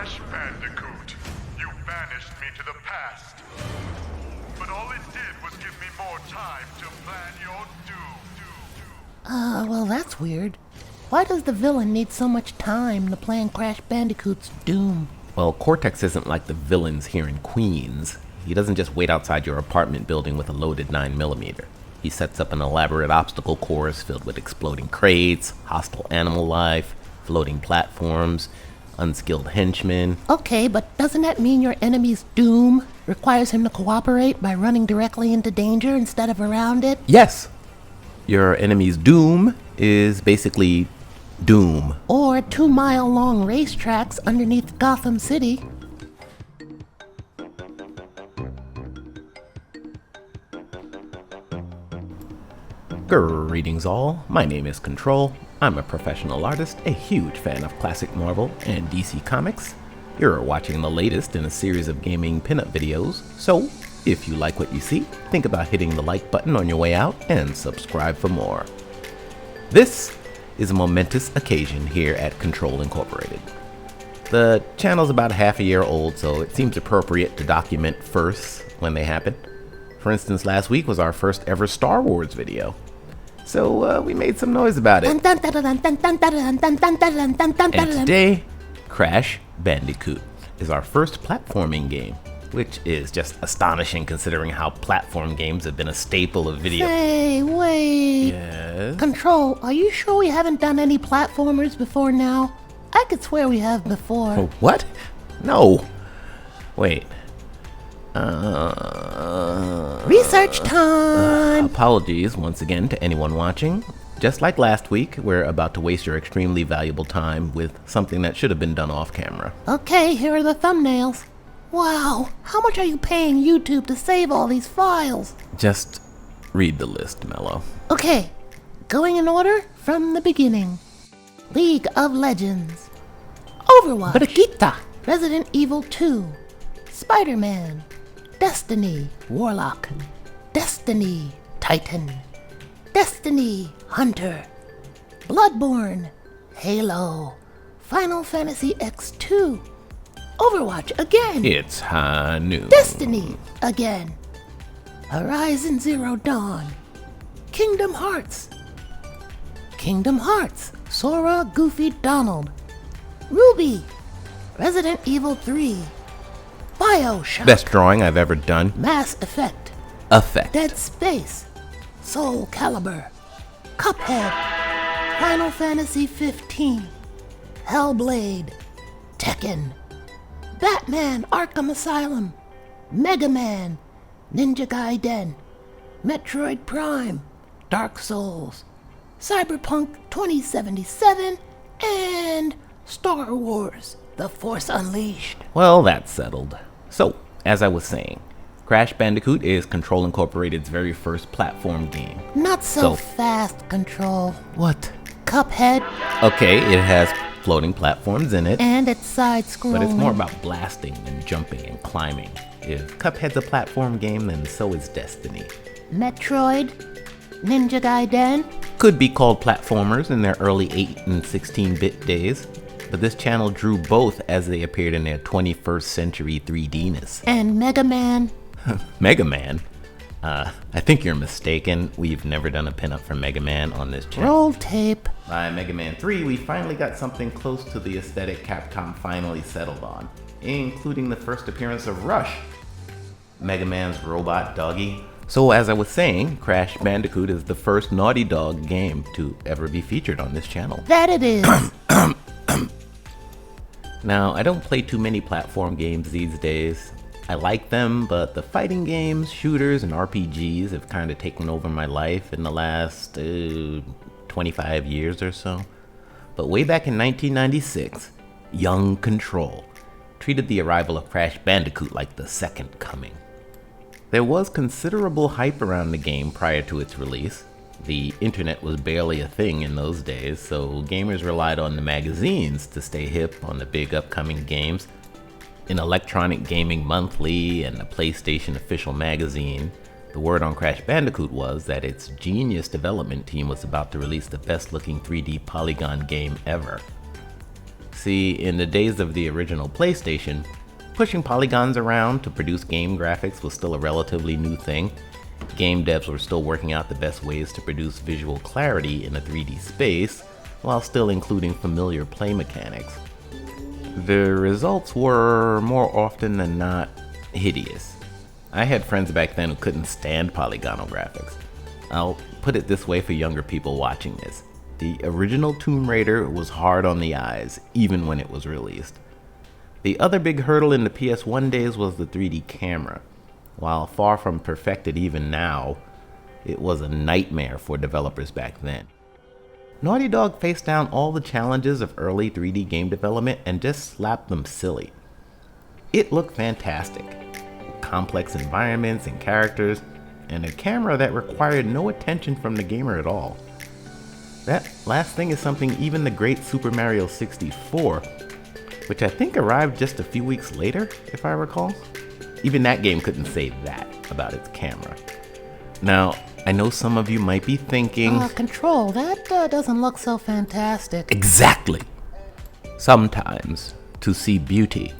Crash Bandicoot, you banished me to the past. But all it did was give me more time to plan your doom. Well, that's weird. Why does the villain need so much time to plan Crash Bandicoot's doom? Well, Cortex isn't like the villains here in Queens. He doesn't just wait outside your apartment building with a loaded 9mm. He sets up an elaborate obstacle course filled with exploding crates, hostile animal life, floating platforms, unskilled henchmen. Okay, but doesn't that mean your enemy's doom requires him to cooperate by running directly into danger instead of around it? Yes! Your enemy's doom is basically doom. Or 2-mile-long racetracks underneath Gotham City. Greetings all, my name is Kontrol. I'm a professional artist, a huge fan of classic Marvel and DC Comics. You're watching the latest in a series of gaming pinup videos, so if you like what you see, think about hitting the like button on your way out and subscribe for more. This is a momentous occasion here at Kontrol Incorporated. The channel's about half a year old, so it seems appropriate to document firsts when they happen. For instance, last week was our first ever Star Wars video. So we made some noise about it. And today, Crash Bandicoot is our first platforming game, which is just astonishing considering how platform games have been a staple of video. Hey, wait. Yes? Kontrol, are you sure we haven't done any platformers before now? I could swear we have before. Oh, what? No. Wait. Research time! Apologies once again to anyone watching. Just like last week, we're about to waste your extremely valuable time with something that should have been done off camera. Okay, here are the thumbnails. Wow, how much are you paying YouTube to save all these files? Just read the list, Mello. Okay, going in order from the beginning. League of Legends, Overwatch, Brigitte, Resident Evil 2, Spider-Man, Destiny, Warlock, Destiny, Titan, Destiny, Hunter, Bloodborne, Halo, Final Fantasy X2, Overwatch again, It's high noon. Destiny again, Horizon Zero Dawn, Kingdom Hearts, Sora, Goofy, Donald, Ruby, Resident Evil 3, BioShock, Best drawing I've ever done. Mass Effect, Effect. Dead Space, Soul Calibur, Cuphead, Final Fantasy 15, Hellblade, Tekken, Batman Arkham Asylum, Mega Man, Ninja Gaiden, Metroid Prime, Dark Souls, Cyberpunk 2077, and Star Wars: The Force Unleashed. Well, that's settled. So, as I was saying, Crash Bandicoot is Kontrol Incorporated's very first platform game. Not so fast, Kontrol. What? Cuphead, Okay, it has floating platforms in it, and it's side-scrolling. but it's more about blasting than jumping and climbing. If Cuphead's a platform game, then so is Destiny. Metroid, Ninja Gaiden, Could be called platformers in their early 8 and 16-bit days, but this channel drew both as they appeared in their 21st century 3D-ness. and Mega Man. Mega Man? I think you're mistaken. We've never done a pinup for Mega Man on this channel. Roll tape. By Mega Man 3, we finally got something close to the aesthetic Capcom finally settled on, including the first appearance of Rush, Mega Man's robot doggy. So as I was saying, Crash Bandicoot is the first Naughty Dog game to ever be featured on this channel. That it is. Now, I don't play too many platform games these days. I like them, but the fighting games, shooters, and RPGs have kind of taken over my life in the last 25 years or so. But way back in 1996, young Kontrol treated the arrival of Crash Bandicoot like the second coming. There was considerable hype around the game prior to its release. The internet was barely a thing in those days, so gamers relied on the magazines to stay hip on the big upcoming games. In Electronic Gaming Monthly and the PlayStation Official Magazine, the word on Crash Bandicoot was that its genius development team was about to release the best looking 3D polygon game ever. See, in the days of the original PlayStation, pushing polygons around to produce game graphics was still a relatively new thing. Game devs were still working out the best ways to produce visual clarity in a 3D space, while still including familiar play mechanics. The results were, more often than not, hideous. I had friends back then who couldn't stand polygonal graphics. I'll put it this way for younger people watching this. The original Tomb Raider was hard on the eyes, even when it was released. The other big hurdle in the PS1 days was the 3D camera. While far from perfected even now, it was a nightmare for developers back then. Naughty Dog faced down all the challenges of early 3D game development and just slapped them silly. It looked fantastic. Complex environments and characters, and a camera that required no attention from the gamer at all. That last thing is something even the great Super Mario 64, which I think arrived just a few weeks later, if I recall. Even that game couldn't say that about its camera. Now, I know some of you might be thinking... Control, that doesn't look so fantastic. Exactly! Sometimes, to see beauty,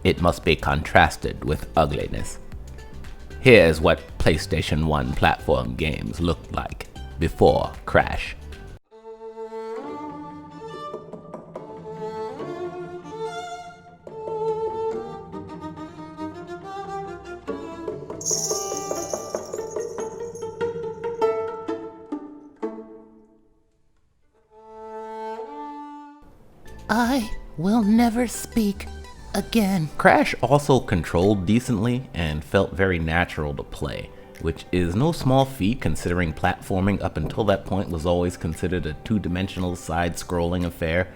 it must be contrasted with ugliness. Here's what PlayStation 1 platform games looked like before Crash. I will never speak again. Crash also controlled decently and felt very natural to play, which is no small feat considering platforming up until that point was always considered a two-dimensional side-scrolling affair,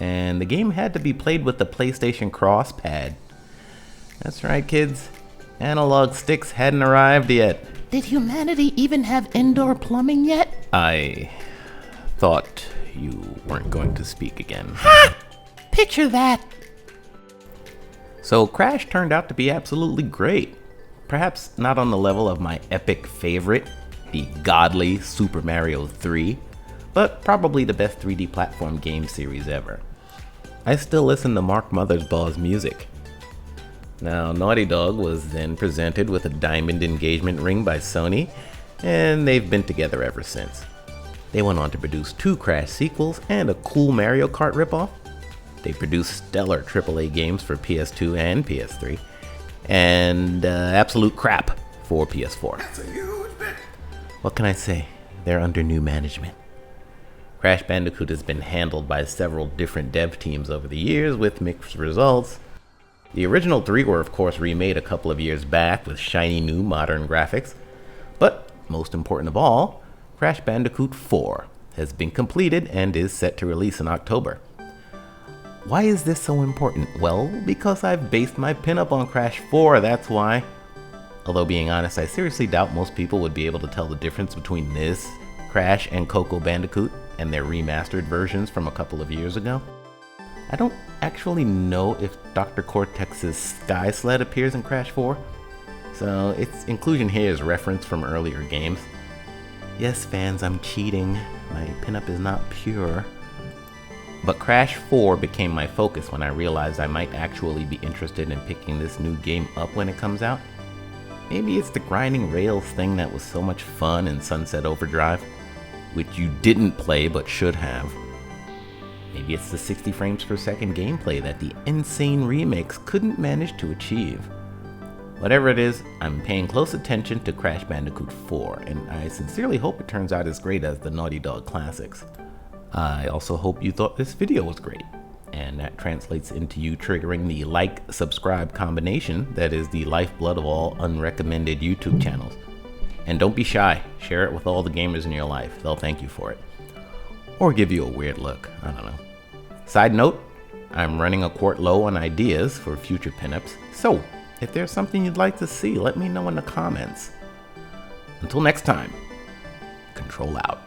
and the game had to be played with the PlayStation Cross pad. That's right, kids. Analog sticks hadn't arrived yet. Did humanity even have indoor plumbing yet? I thought you weren't going to speak again. Ha! Picture that. So Crash turned out to be absolutely great. Perhaps not on the level of my epic favorite, the godly Super Mario 3, but probably the best 3D platform game series ever. I still listen to Mark Mothersbaugh's music. Now, Naughty Dog was then presented with a diamond engagement ring by Sony, and they've been together ever since. They went on to produce 2 Crash sequels and a cool Mario Kart ripoff. They produced stellar AAA games for PS2 and PS3, and absolute crap for PS4. That's a huge bit. What can I say? They're under new management. Crash Bandicoot has been handled by several different dev teams over the years with mixed results. The original 3 were of course remade a couple of years back with shiny new modern graphics, but most important of all, Crash Bandicoot 4 has been completed and is set to release in October. Why is this so important? Well, because I've based my pinup on Crash 4, that's why. Although being honest, I seriously doubt most people would be able to tell the difference between this, Crash, and Coco Bandicoot, and their remastered versions from a couple of years ago. I don't actually know if Dr. Cortex's Sky Sled appears in Crash 4, so its inclusion here is reference from earlier games. Yes, fans, I'm cheating. My pinup is not pure. But Crash 4 became my focus when I realized I might actually be interested in picking this new game up when it comes out. Maybe it's the grinding rails thing that was so much fun in Sunset Overdrive, which you didn't play but should have. Maybe it's the 60 frames per second gameplay that the insane remakes couldn't manage to achieve. Whatever it is, I'm paying close attention to Crash Bandicoot 4, and I sincerely hope it turns out as great as the Naughty Dog classics. I also hope you thought this video was great, and that translates into you triggering the like-subscribe combination that is the lifeblood of all unrecommended YouTube channels. And don't be shy, share it with all the gamers in your life, they'll thank you for it. Or give you a weird look, I don't know. Side note, I'm running a quart low on ideas for future pinups, so if there's something you'd like to see, let me know in the comments. Until next time, Kontrol out.